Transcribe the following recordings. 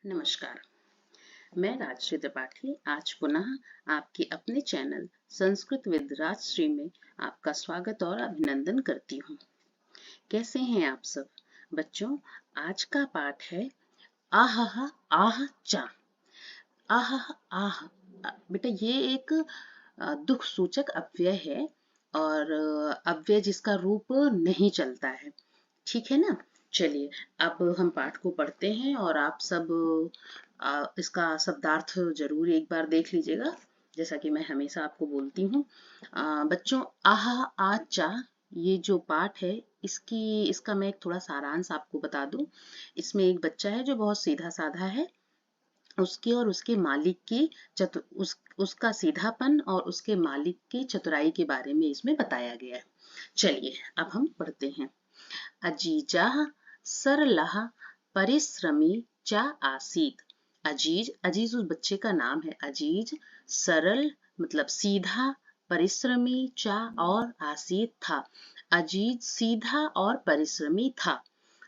नमस्कार, मैं राजश्री त्रिपाठी आज पुनः आपके अपने चैनल संस्कृत विद राजश्री में आपका स्वागत और अभिनंदन करती हूँ। कैसे हैं आप सब बच्चों? आज का पाठ है आह आह चा। आह आह बेटा, ये एक दुख सूचक अव्यय है और अव्यय जिसका रूप नहीं चलता है, ठीक है ना। चलिए अब हम पाठ को पढ़ते हैं और आप सब इसका शब्दार्थ जरूर एक बार देख लीजिएगा, जैसा कि मैं हमेशा आपको बोलती हूँ। बच्चों, आहा आ चा ये जो पाठ है इसका मैं एक थोड़ा सारांश आपको बता दूं। इसमें एक बच्चा है जो बहुत सीधा साधा है, उसके और उसके मालिक की उसका सीधापन और उसके मालिक की चतुराई के बारे में इसमें बताया गया है। चलिए अब हम पढ़ते हैं। अजीजा सरलह परिश्रमी चा आसीत। अजीज अजीज उस बच्चे का नाम है। अजीज सरल मतलब सीधा, परिश्रमी चा और आसीत था। अजीज सीधा और परिश्रमी था।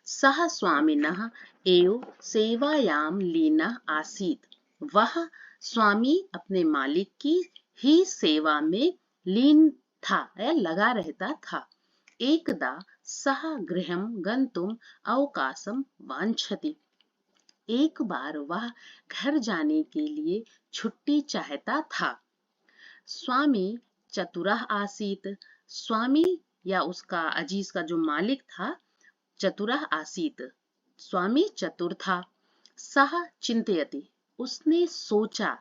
सह स्वामिनः एव सेवायाम लीना आसीत। वह स्वामी अपने मालिक की ही सेवा में लीन था या लगा रहता था। एकदा सह गृहं गन्तुम् अवकाशं वाञ्छति। एक बार वह घर जाने के लिए छुट्टी चाहता था। स्वामी चतुरः आसीत। स्वामी या उसका अजीज का जो मालिक था, चतुरः आसीत, स्वामी चतुर था। सह चिंतयति, उसने सोचा।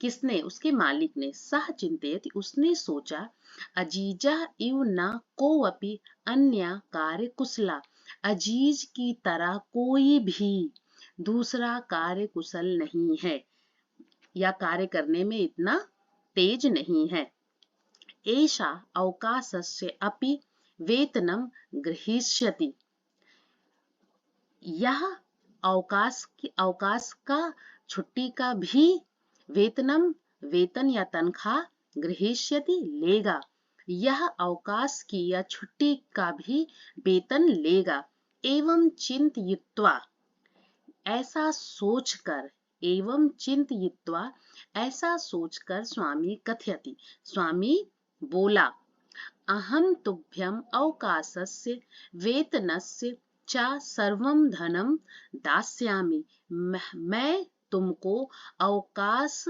किसने? उसके मालिक ने। सह चिंतयति, उसने सोचा। अजीजा इव न कोऽपि अन्य कार्य कुशला। अजीज की तरह कोई भी दूसरा कार्य कुशल नहीं है या कार्य करने में इतना तेज नहीं है। एषा अवकाशस्य अपि वेतनं गृहीष्यति। यह अवकाश का, छुट्टी का भी वेतन या तनख्वाह गृहीष्यति लेगा। यह अवकाश की या छुट्टी का भी वेतन लेगा। एवं चिंतयित्वा, ऐसा सोचकर, एवं चिंतयित्वा ऐसा सोचकर स्वामी कथयति, स्वामी बोला। अहं तुभ्यं अवकाशस्य वेतनस्य च सर्वं धनं दास्यामि। मैं तुमको अवकाश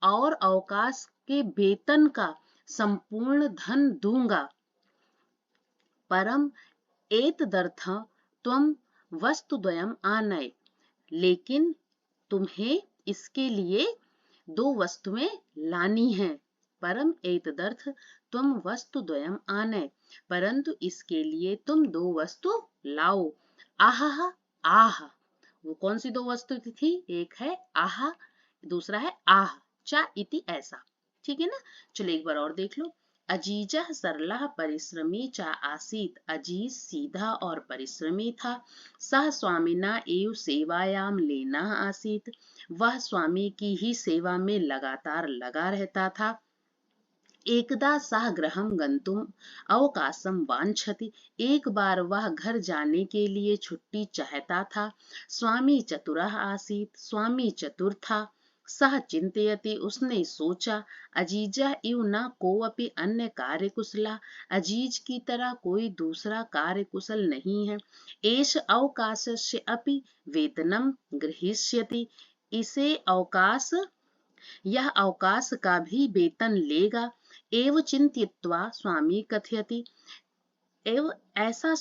और अवकाश के वेतन का संपूर्ण धन दूंगा। परम एतदर्थ त्वं वस्तुद्वयम् आनय। लेकिन तुम्हें इसके लिए दो वस्तुएं लानी हैं। परम एतदर्थ तुम वस्तुद्वयम् आनय, परंतु इसके लिए तुम दो वस्तु लाओ। आह आह, वो कौन सी दो वस्तु थी? एक है आह, दूसरा है आह। चा इति, ऐसा, ठीक है ना। चलो एक बार और देख लो। अजीजा सरला परिश्रमी चा आसीत। अजीज सीधा और परिश्रमी था। सह स्वामिना एव सेवायाम लेना आसीत। वह स्वामी की ही सेवा में लगातार लगा रहता था। एकदा सह गृहं गन्तुम् अवकाशं वाञ्छति। एक बार वह घर जाने के लिए छुट्टी चाहता था। स्वामी चतुरः आसीत। स्वामी चतुर था। सह चिंतयति, उसने सोचा। अजीजा इव न कोऽपि अन्य कार्य कुशला। अजीज की तरह कोई दूसरा कार्य कुशल नहीं है। एष अवकाशस्य अपि वेतनं गृहीष्यति। इसे अवकाश, यह अवकाश का भी वेतन लेगा। एव चिंतयित्वा स्वामी कथयति, एव ऐसा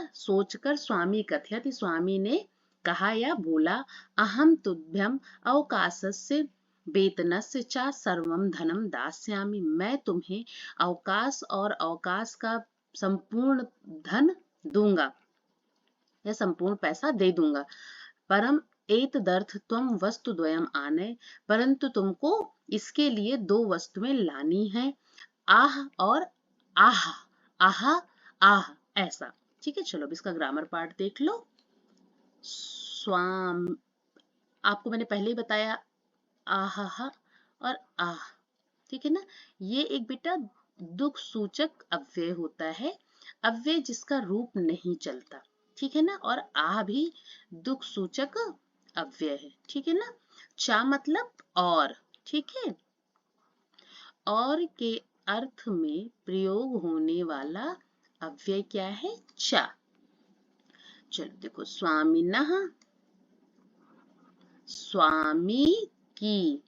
सोचकर स्वामी कथयति, स्वामी ने कहा या बोला। अहम तुभ्यम अवकाशस्य वेतनस्य च सर्वं धनं दास्यामि। मैं तुम्हें अवकाश और अवकाश का संपूर्ण धन दूंगा या संपूर्ण पैसा दे दूंगा। परम एतदर्थ त्वं वस्तुद्वयम् आनय, परंतु तुमको इसके लिए दो वस्तुएं लानी हैं। आह और आह। आह आह, ऐसा, ठीक है। चलो अब इसका ग्रामर पार्ट देख लो। स्वाम, आपको मैंने पहले ही बताया आह और आह, ठीक है ना। ये एक बेटा दुख सूचक अव्यय होता है, अव्यय जिसका रूप नहीं चलता। ठीक है ना, और आ भी दुख सूचक अव्यय है, ठीक है ना। चा मतलब और, ठीक है, और के अर्थ में प्रयोग होने वाला अव्यय क्या है, चा। चलो देखो, स्वामिनः, स्वामी की,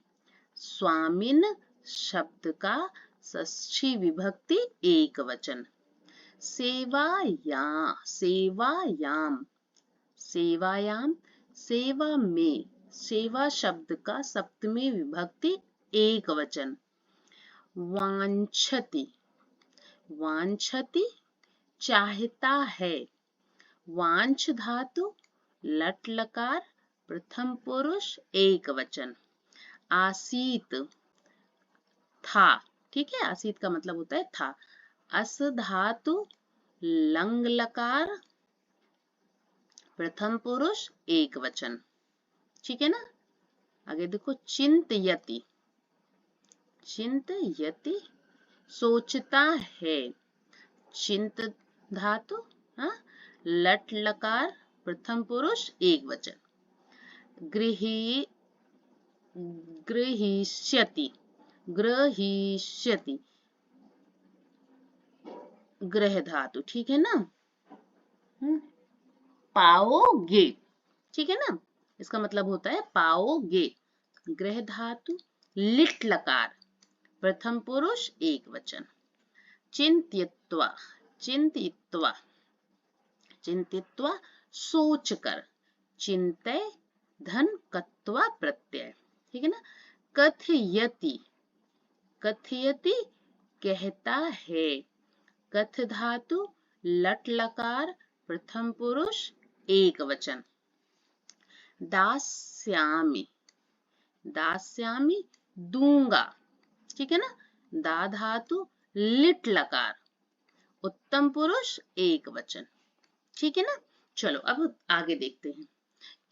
स्वामिन शब्द का षष्ठी विभक्ति एक वचन। सेवाया, सेवायाम, सेवायाम, सेवा में, सेवा शब्द का सप्तमी विभक्ति एक वचन। वांछति, वांछति चाहता है, वांछ धातु लट लकार प्रथम पुरुष एक वचन। आसीत, था, ठीक है, आसीत का मतलब होता है था। अस धातु लंग लकार प्रथम पुरुष एक वचन, ठीक है ना। आगे देखो, चिंतयति, चिंतयति सोचता है, चिंत धातु, हाँ, लट लकार प्रथम पुरुष एक वचन। गृही, गृहीष्यति, गृहीष्यति गृह धातु, ठीक है ना। पाओगे, ठीक है ना, इसका मतलब होता है पाओगे। गृह धातु लिट लकार प्रथम पुरुष एक वचन। चिंत्यत्वा, चिंतित्वा, चिंतित्वा सोचकर, चिंतय धन कत्वा प्रत्यय, ठीक है ना। कथयति, कथयति कहता है, कथ धातु लट लकार प्रथम पुरुष एक वचन। दास्यामि, दास्यामि दूंगा, ठीक है ना। दा धातु लिट लकार उत्तम पुरुष एक वचन, ठीक है ना। चलो अब आगे देखते हैं।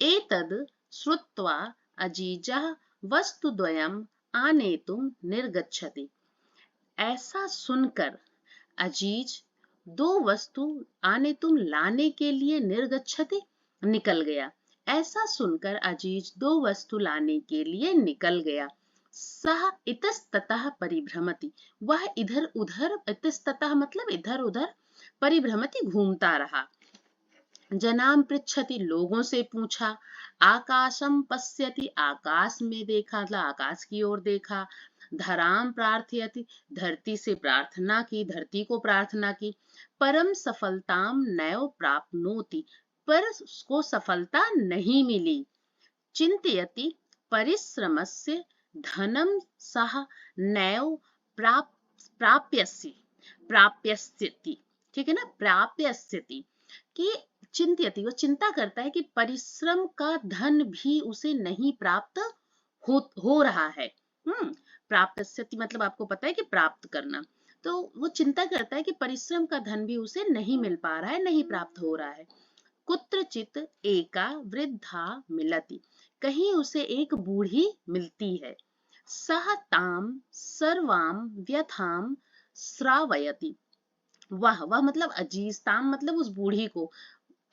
एतद श्रुत्वा अजीजः वस्तुद्वयम् आनेतुं निर्गच्छति। ऐसा सुनकर अजीज दो वस्तु आनेतुं लाने के लिए निर्गच्छति निकल गया। ऐसा सुनकर अजीज दो वस्तु लाने के लिए निकल गया। सह इतस्ततः परिभ्रमति, वह इधर उधर, इतस्ततः मतलब इधर उधर, परिभ्रमति घूमता रहा। जनाम पृच्छति, लोगों से पूछा। आकाशम पश्यति, आकाश में देखा, मतलब आकाश की ओर देखा। धराम प्रार्थयति, धरती से प्रार्थना की, धरती को प्रार्थना की। परम सफलताम नैव प्राप्नोति, पर उसको सफलता नहीं मिली। चिंतयति परिश्रमस्य धनम सह नैव प्राप्यसि, प्राप्यस्यति, ठीक है ना, प्राप्यस्यति, कि चिंतयति वो चिंता करता है कि परिश्रम का धन भी उसे नहीं प्राप्त हो रहा है। प्राप्यस्यति मतलब आपको पता है कि प्राप्त करना, तो वो चिंता करता है कि परिश्रम का धन भी उसे नहीं मिल पा रहा है, नहीं प्राप्त हो रहा है। कुत्रचित एका वृद्धा मिलति, कहीं उसे एक बूढ़ी मिलती है। सह ताम सर्वाम व्यथाम श्रावयति, वह मतलब अजीज, ताम मतलब उस बूढ़ी को,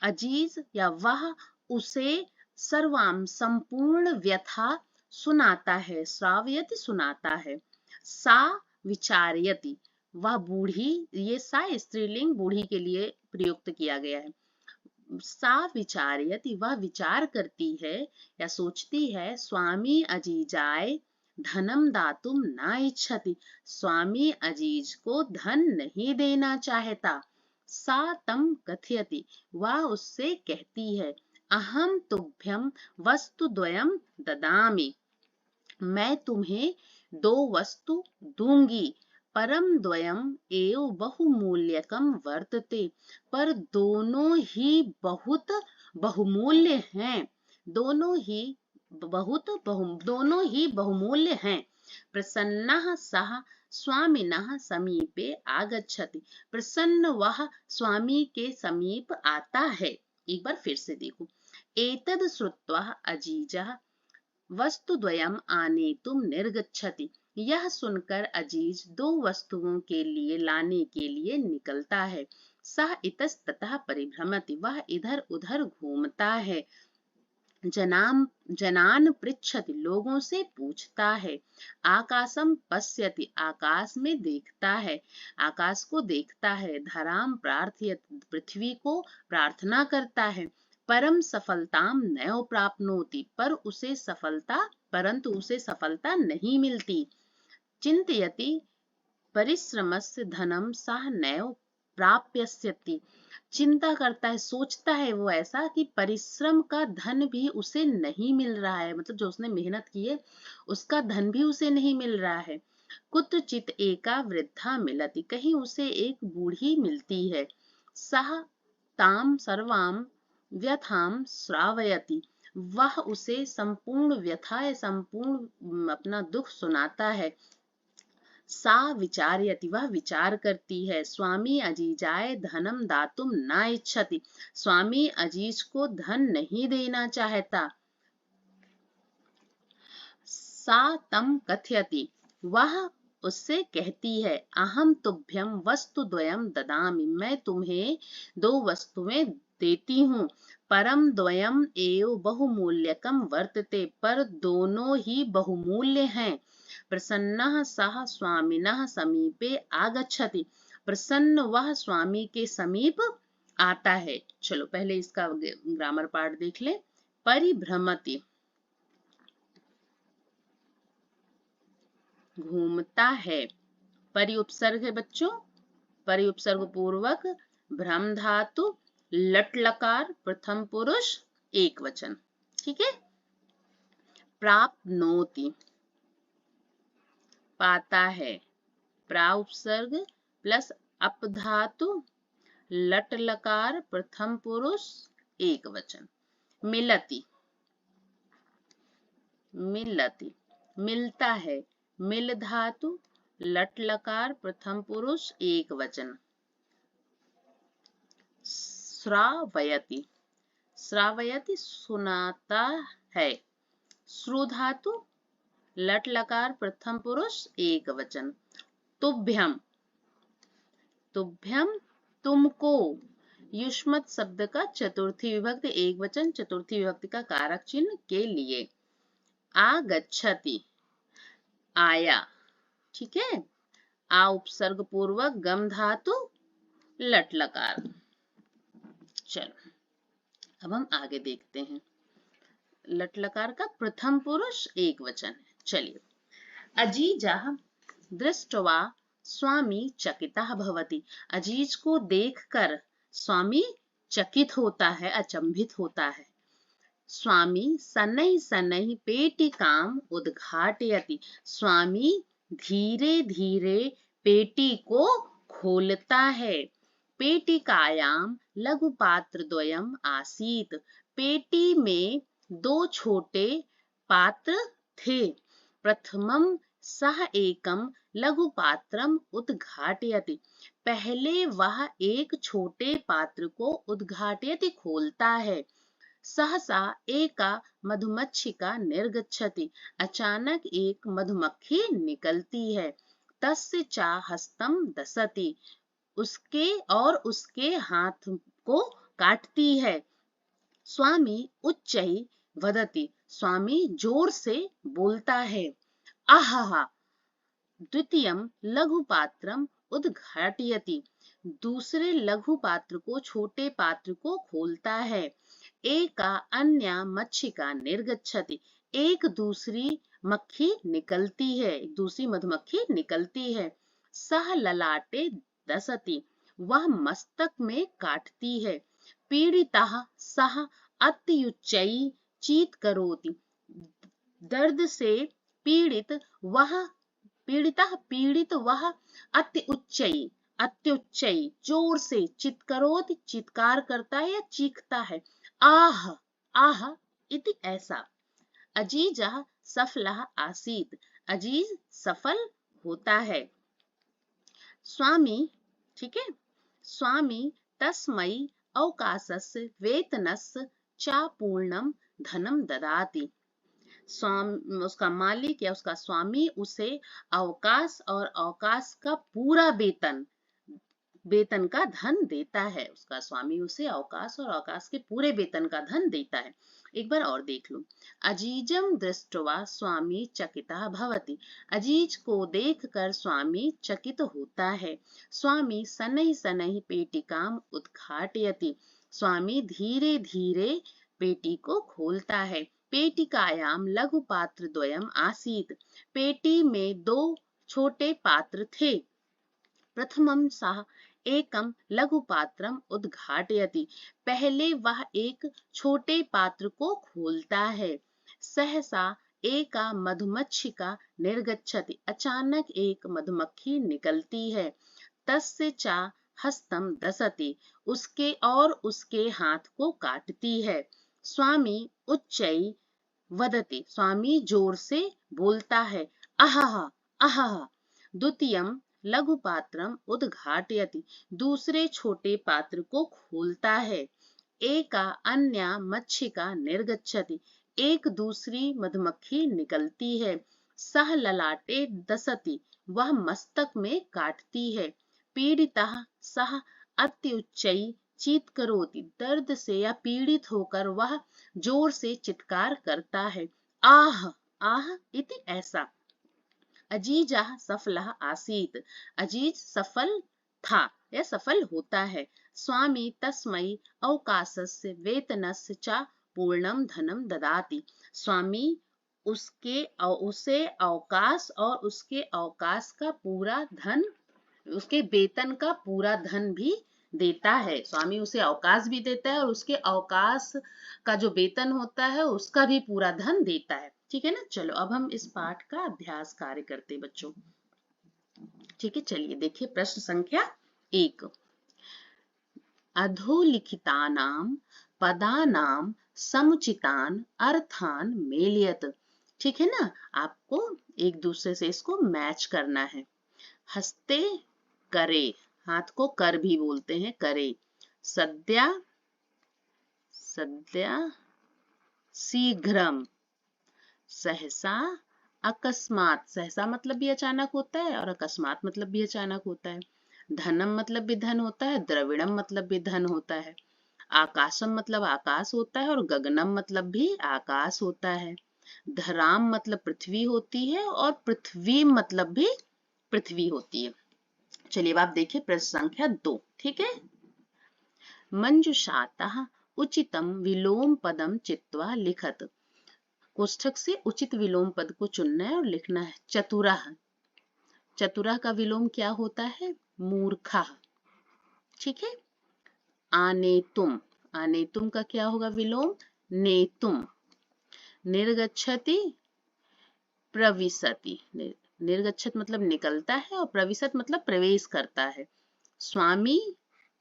अजीज या वह उसे सर्वाम संपूर्ण व्यथा सुनाता है, श्रावयति सुनाता है। सा विचारयति, वह बूढ़ी, ये सा स्त्रीलिंग बूढ़ी के लिए प्रयुक्त किया गया है। सा विचारयति, वह विचार करती है या सोचती है। स्वामी अजीजाय धनम दातुम न इच्छति, स्वामी अजीज को धन नहीं देना चाहता। सा तम कथयति, वह उससे कहती है। अहम तुभ्यम वस्तुद्वयम ददामि, मैं तुम्हें दो वस्तु दूंगी। परम द्वयम एव बहुमूल्यकम वर्तते, पर दोनों ही बहुत बहुमूल्य हैं, दोनों ही दोनों ही बहुमूल्य हैं। प्रसन्नः सः स्वामिनः समीपे आगच्छति, प्रसन्न वह स्वामी के समीप आता है। एक बार फिर से देखो। एतद श्रुत्वा अजीजः वस्तुद्वयम् आनेतुं निर्गच्छति, यह सुनकर अजीज दो वस्तुओं के लिए लाने के लिए निकलता है। सः इतस्ततः परिभ्रमति, वह इधर उधर घूमता है। जनान पृच्छति, लोगों से पूछता है। आकाशम पश्यति, आकाश में देखता है, आकाश को देखता है। धराम प्रार्थयति, पृथ्वी को प्रार्थना करता है। परम सफलताम नैव प्राप्नोति, परंतु उसे सफलता नहीं मिलती। चिंतयति परिश्रमस्य धनम सह नैव प्राप्स्यति, चिंता करता है, सोचता है वो ऐसा कि परिश्रम का धन भी उसे नहीं मिल रहा है, मतलब जो उसने मेहनत की है उसका धन भी उसे नहीं मिल रहा है। कुत्रचित एका वृद्धा मिलति, कहीं उसे एक बूढ़ी मिलती है। सह ताम सर्वाम व्यथाम श्रावयति, वह उसे संपूर्ण व्यथा, संपूर्ण अपना दुख सुनाता है। सा विचारयति, वह विचार करती है। स्वामी अजीजाय धनम दातुम न इच्छति, स्वामी अजीज को धन नहीं देना चाहता। सा तम कथयति, वह उससे कहती है। अहम तुभ्यम वस्तु द्वयम ददामि, मैं तुम्हें दो वस्तुएं देती हूँ। परम द्वयम एव बहुमूल्यकम वर्तते, पर दोनों ही बहुमूल्य हैं। प्रसन्नः सः स्वामिनः समीपे आगच्छति, प्रसन्न वह स्वामी के समीप आता है। चलो पहले इसका ग्रामर पार्ट देख ले। परिभ्रमति, घूमता है। परि उपसर्ग है बच्चों, परि उपसर्ग पूर्वक, भ्रम धातु, लट लकार, प्रथम पुरुष, एक वचन। ठीक है। प्राप्नोति, पाता है। प्रा उपसर्ग प्लस अप धातु, लट लकार, प्रथम पुरुष, एक वचन। मिलति, मिलति, मिलता है। मिल धातु, लट लकार, प्रथम पुरुष, एक वचन। श्रावयति, श्रावयति, सुनाता है। श्रु धातु, लट लकार, प्रथम पुरुष, एक वचन। तुभ्यम, तुभ्यम, तुमको। युष्मत शब्द का चतुर्थी विभक्ति एक वचन, चतुर्थी विभक्ति का कारक चिन्ह के लिए। आगच्छति, आया। ठीक है। आ उपसर्ग पूर्वक, गम धातु, लट लकार। चलो अब हम आगे देखते हैं। लट लकार का प्रथम पुरुष एक वचन है। चलिए। अजीजः दृष्ट्वा स्वामी चकितः भवति, अजीज को देखकर स्वामी चकित होता है, अचंभित होता है। स्वामी शनैः शनैः पेटिकाम् उद्घाटयति, स्वामी धीरे धीरे पेटी को खोलता है। पेटिकायाम लघु पात्र द्वयम आसीत, पेटी में दो छोटे पात्र थे। प्रथमम सह एकम लघु पात्रम उद्घाटयति, पहले वह एक छोटे पात्र को उद्घाटयति, खोलता है। सहसा एका मधुमक्षिका निर्गच्छति, अचानक एक मधुमक्खी निकलती है। तस्य चा हस्तम दसति, उसके हाथ को काटती है। स्वामी उच्चैः वदति, स्वामी जोर से बोलता है। आहा, द्वितीयम लघु पात्रम उद्घाटयति, दूसरे लघु पात्र को, छोटे पात्र को खोलता है। एका अन्या मक्षिका निर्गच्छति, एक दूसरी मक्खी निकलती है, एक दूसरी मधुमक्खी निकलती है। सह ललाटे दसति, वह मस्तक में काटती है। पीड़ितः सह अत्युच्चैः चीत्करोति, दर्द से पीड़ित वह अत्युच्चैः जोर से, चित्करोति, चित्कार करता है या चीखता है। आह, आह इति, ऐसा। अजीजः सफलः आसीत्, अजीज सफल होता है। स्वामी, ठीक है। स्वामी तस्मै अवकाशस्य वेतनस्य च पूर्णम धनम ददाति, उसका मालिक या उसका स्वामी उसे अवकाश और अवकाश का पूरा वेतन वेतन का धन देता है। उसका स्वामी उसे अवकाश और अवकाश के पूरे वेतन का धन देता है। एक बार और देख लो। अजीजम दृष्ट्वा स्वामी चकिता भवति। अजीज को देखकर स्वामी चकित होता है। स्वामी शनैः शनैः पेटिकाम उद्घाटयति। स्वामी धीरे धीरे पेटी को खोलता है। पेटिकायाम लघु पात्र द्वयम आसीत। पेटी में दो छोटे पात्र थे। प्रथमं सः एकं लघुपात्रम् उद्घाटयति। पहले वह एक छोटे पात्र को खोलता है। सहसा एका मधुमक्षिका निर्गच्छति। अचानक एक मधुमक्खी निकलती है। तस्य च हस्तं दशति। उसके हाथ को काटती है। स्वामी उच्चैः वदति। स्वामी जोर से बोलता है, अहह अहह। द्वितीयं लघुपात्रम उद्घाटयति। दूसरे छोटे पात्र को खोलता है। एका अन्या मक्षिका निर्गच्छति। एक दूसरी मधुमक्खी निकलती है। सह ललाटे दशति। वह मस्तक में काटती है। पीड़ितः सह अत्युच्चैः चीत्करोति। दर्द से या पीड़ित होकर वह जोर से चित्कार करता है। आह आह इति ऐसा। अजीजः सफलः आसीत्। अजीज सफल था या सफल होता है। स्वामी तस्मै अवकाशस्य वेतनस्य च पूर्णं धनं ददाति। स्वामी उसे अवकाश और उसके अवकाश का पूरा धन, उसके वेतन का पूरा धन भी देता है। स्वामी उसे अवकाश भी देता है और उसके अवकाश का जो वेतन होता है उसका भी पूरा धन देता है। ठीक है ना। चलो अब हम इस पाठ का अभ्यास कार्य करते बच्चों। ठीक है, चलिए देखिए प्रश्न संख्या 1। अधोलिखितानां पदानां समुचितान अर्थान मेलयत। ठीक है ना, आपको एक दूसरे से इसको मैच करना है। हस्ते करे, हाथ को कर भी बोलते हैं, करे। सद्या सद्या शीघ्रम। सहसा अकस्मात। सहसा मतलब भी अचानक होता है और अकस्मात मतलब भी अचानक होता है। धनम मतलब भी धन होता है, द्रविणम मतलब भी धन होता है। आकाशम मतलब आकाश होता है और गगनम मतलब भी आकाश होता है। धराम मतलब पृथ्वी होती है और पृथ्वी मतलब भी पृथ्वी होती है। चलिए अब आप देखिए प्रश्न संख्या 2। ठीक है। मंजुषातः उचितम विलोम पदम चित्वा लिखत। कोष्ठक से उचित विलोम पद को चुनना है और लिखना है। चतुरः, चतुरः का विलोम क्या होता है? मूर्खः। ठीक है। आनेतुम, आनेतुम का क्या होगा विलोम? नेतुम। निर्गच्छति प्रविशति। निर्गच्छत मतलब निकलता है और प्रविशत मतलब प्रवेश करता है। स्वामी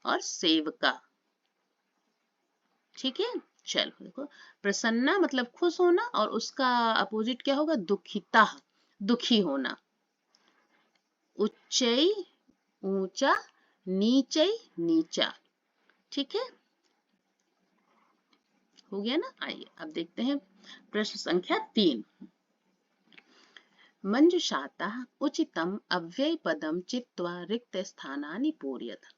और सेवका। ठीक है। चलो देखो, प्रसन्ना मतलब खुश होना और उसका अपोजिट क्या होगा? दुखिता, दुखी होना। उच्चै ऊंचा, नीचै नीचा। ठीक है, हो गया ना। आइए अब देखते हैं प्रश्न संख्या 3। मंजुषातः उचितम अव्यय पदम चित्वा रिक्त स्थानानि पूरयत।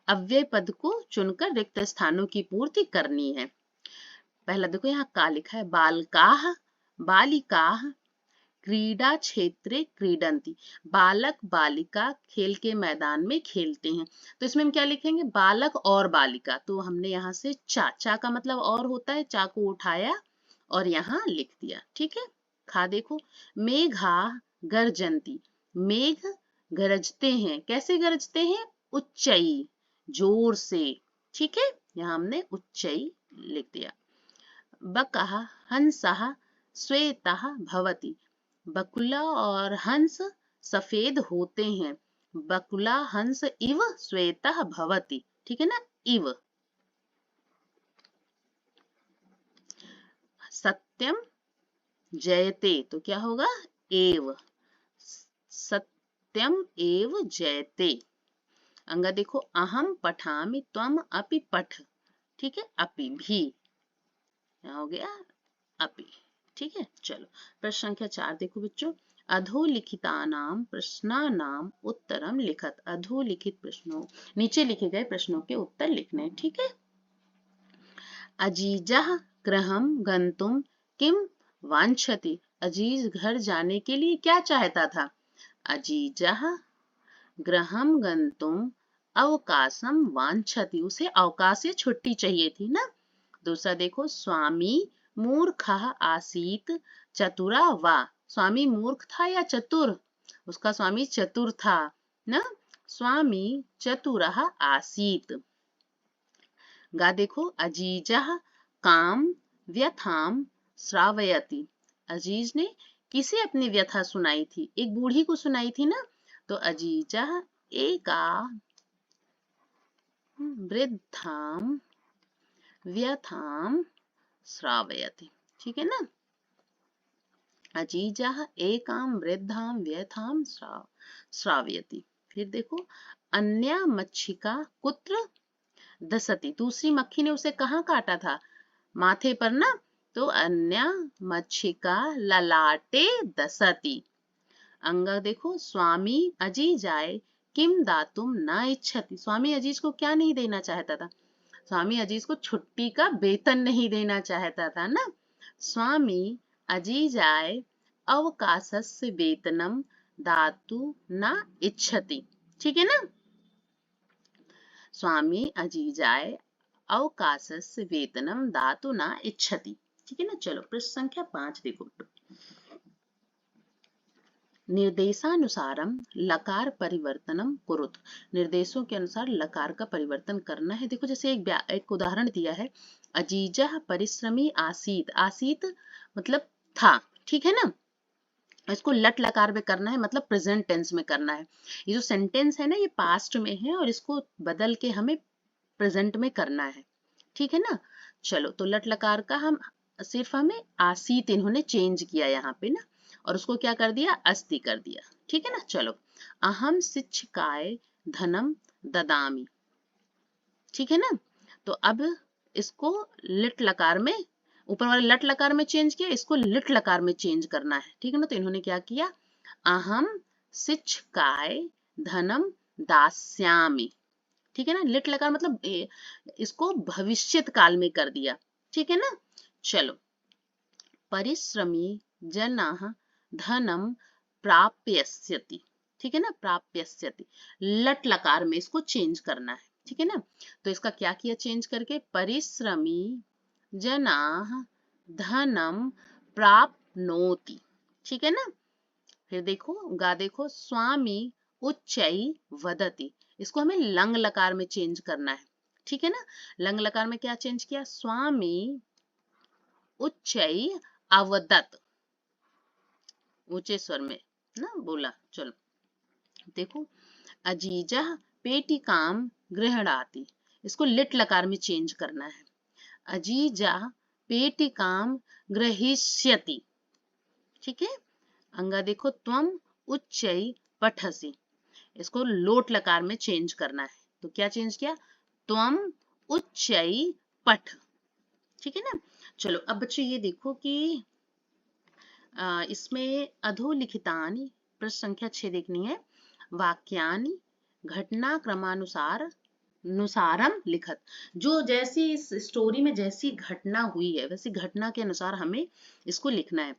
अव्यय पद को चुनकर रिक्त स्थानों की पूर्ति करनी है। पहला देखो यहाँ का लिखा है, बालकाः बालिकाः क्रीडा क्षेत्रे क्रीडन्ति। बालक बालिका खेल के मैदान में खेलते हैं। तो इसमें हम क्या लिखेंगे? बालक और बालिका। तो हमने यहाँ से चा का मतलब और होता है, चा को उठाया और यहाँ लिख दिया। ठीक है। खा देखो, मेघा गर्जन्ति। मेघ गरजते हैं। कैसे गरजते हैं? उच्चई, जोर से। ठीक है, यहाँ हमने उच्चई लिख दिया। बकः हंसः श्वेतः भवति। बकुला और हंस सफेद होते हैं। बकुला हंस इव श्वेतः भवति। ठीक है ना, इव। सत्यम जयते, तो क्या होगा? एव। सत्यम एव जयते। अंगा देखो, अहम पठामि त्वम अपि पठ। ठीक है, अपि भी हो गया, अपि। ठीक है। चलो प्रश्न संख्या 4 देखो बच्चों। अधोलिखितानां प्रश्नानां उत्तरम लिखत। अधोलिखित प्रश्नों, नीचे लिखे गए प्रश्नों के उत्तर लिखने। ठीक है। अजीजः गृहं गन्तुं किं वाञ्छति। अजीज घर जाने के लिए क्या चाहता था। अजीजः गृहं गन्तुं अवकाशं वाञ्छति, उसे अवकाश या छुट्टी चाहिए थी ना। दूसरा देखो, स्वामी मूर्खः आसीत् चतुरा वा। स्वामी मूर्ख था या चतुर। उसका स्वामी चतुर था ना। स्वामी चतुरः आसीत्। गा देखो, अजीजः काम व्यथाम श्रावयति। अजीज ने किसे अपनी व्यथा सुनाई थी। एक बूढ़ी को सुनाई थी ना। तो अजीजः एका वृद्धाम व्यथाम श्रावयति। ठीक है ना। अजीजः एकाम वृद्धाम व्यथाम श्रावयति। फिर देखो, अन्या मच्छिका कुत्र दसती। दूसरी मक्खी ने उसे कहाँ काटा था, माथे पर ना। तो अन्या मच्छिका ललाटे दसती। अंगा देखो, स्वामी अजीजाय किम दातुम न इच्छति। स्वामी अजीज को क्या नहीं देना चाहता था। स्वामी अजीज को छुट्टी का वेतन नहीं देना चाहता था ना। स्वामी अजीजाय अवकाशस्य वेतनम दातु न इच्छति। ठीक है ना। स्वामी अजीजाय अवकाशस्य वेतनम दातु न इच्छति। ठीक है ना। चलो प्रश्न संख्या 5 देखो। निर्देशानुसारम लकार परिवर्तनम कुरुत। निर्देशों के अनुसार लकार का परिवर्तन करना है। देखो, जैसे एक उदाहरण दिया है, अजीजः परिश्रमी आसीत। आसीत मतलब था। ठीक है ना। इसको लट लकार में करना है, मतलब प्रेजेंट टेंस में करना है। ये जो सेंटेंस है ना, ये पास्ट में है और इसको बदल के हमें प्रेजेंट में करना है। ठीक है ना। चलो, तो लट लकार का हम सिर्फ हमें आसीत इन्होंने चेंज किया यहाँ पे ना, और उसको क्या कर दिया, अस्ति कर दिया। ठीक है ना। चलो, अहम शिक्षिकाय धनम ददामी। ठीक है ना। तो अब इसको लिट लकार में, ऊपर वाले लट लकार में चेंज किया, इसको लिट लकार में चेंज करना है। ठीक है ना। तो इन्होंने क्या किया, अहम शिक्षिकाय धनम दास्यामि। ठीक है ना। लिट लकार मतलब इसको भविष्यत काल में कर दिया। ठीक है ना। चलो, परिश्रमी जनाः धनम प्राप्यस्यति। ठीक है ना। प्राप्यस्यति, लट लकार में इसको चेंज करना है। ठीक है ना। तो इसका क्या किया चेंज करके, परिश्रमी जनाः धनम प्राप्नोति। ठीक है ना। फिर देखो, गा देखो, स्वामी उच्चै वदति। इसको हमें लंग लकार में चेंज करना है। ठीक है ना। लंग लकार में क्या चेंज किया, स्वामी उच्चै अवदत, ऊंचे स्वर में ना बोला। चलो देखो, अजीजः पेटिकाम गृह्णाति। इसको लिट लकार में चेंज करना है। अजीजा पेटिकाम गृहीष्यति। ठीक है। अंगा देखो, त्वम उच्चै पठसि। इसको लोट लकार में चेंज करना है। तो क्या चेंज किया, त्वम उच्चै पठ। ठीक है ना। चलो, अब बच्चों ये देखो कि इसमें अधोलिखितानि, प्रश्न संख्या 6 देखनी है। वाक्यानि घटनाक्रमानुसार नुसारम लिखत। जो जैसी इस स्टोरी में जैसी घटना हुई है, वैसी घटना के अनुसार हमें इसको लिखना है।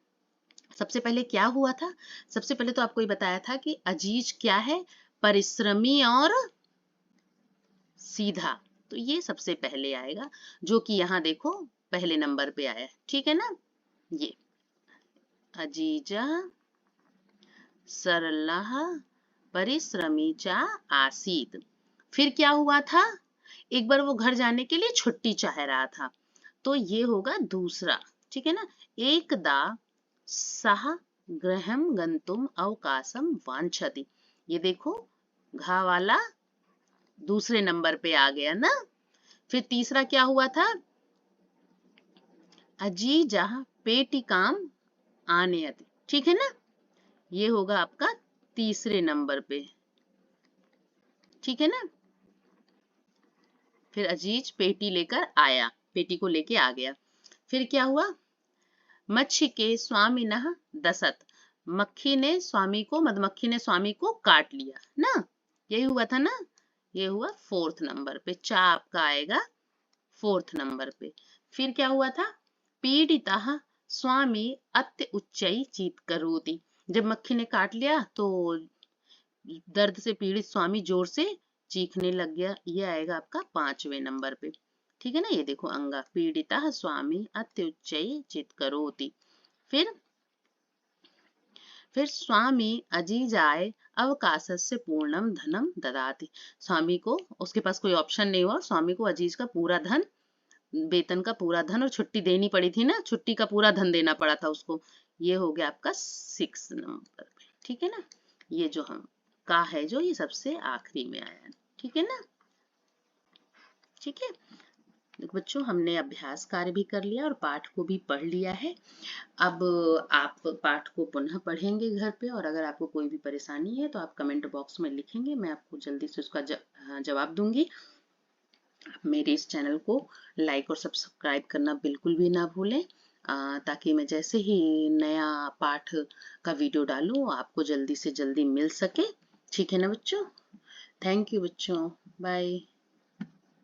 सबसे पहले क्या हुआ था, सबसे पहले तो आपको ये बताया था कि अजीज क्या है, परिश्रमी और सीधा। तो ये सबसे पहले आएगा, जो कि यहाँ देखो पहले नंबर पे आया है। ठीक है ना। ये अजीजा सरलः परिश्रमी च आसीत। फिर क्या हुआ था, एक बार वो घर जाने के लिए छुट्टी चाह रहा था। तो ये होगा दूसरा। ठीक है ना। एकदा सह गृहं गंतुम अवकाशम वांछति। ये देखो, घा वाला दूसरे नंबर पे आ गया ना। फिर तीसरा क्या हुआ था, अजीजा पेटिकाम आनयति। ठीक है ना। ये होगा आपका तीसरे नंबर पे। ठीक है ना। फिर अजीज पेटी लेकर आया, पेटी को लेके आ गया। फिर क्या हुआ, मच्छी के स्वामिनः दसत। मधुमक्खी ने स्वामी को काट लिया ना, यही हुआ था ना। ये हुआ फोर्थ नंबर पे, चा आपका आएगा फोर्थ नंबर पे। फिर क्या हुआ था, पीड़िता स्वामी अत्य उच्चई चीत करोति। जब मक्खी ने काट लिया तो दर्द से पीड़ित स्वामी जोर से चीखने लग गया, ये आएगा आपका पांचवें नंबर पे। ठीक है ना, ये देखो अंगा पीड़िता स्वामी अत्य उच्चई चीत करोति। फिर स्वामी अजीजाय अवकाशस्य पूर्णम धनम ददाति। स्वामी को, उसके पास कोई ऑप्शन नहीं हुआ, स्वामी को अजीज का पूरा धन, वेतन का पूरा धन और छुट्टी देनी पड़ी थी ना, छुट्टी का पूरा धन देना पड़ा था उसको। ये हो गया आपका 6 नंबर पे। ठीक है ना, ये जो हम का है जो ये सबसे आखिरी में आया। ठीक है ना, ठीक है। देखो बच्चों, हमने अभ्यास कार्य भी कर लिया और पाठ को भी पढ़ लिया है। अब आप पाठ को पुनः पढ़ेंगे घर पे, और अगर आपको कोई भी परेशानी है तो आप कमेंट बॉक्स में लिखेंगे, मैं आपको जल्दी से उसका जवाब दूंगी। आप मेरे इस चैनल को लाइक और सब्सक्राइब करना बिल्कुल भी ना भूलें, ताकि मैं जैसे ही नया पाठ का वीडियो डालूं आपको जल्दी से जल्दी मिल सके। ठीक है ना बच्चों, थैंक यू बच्चों, बाय।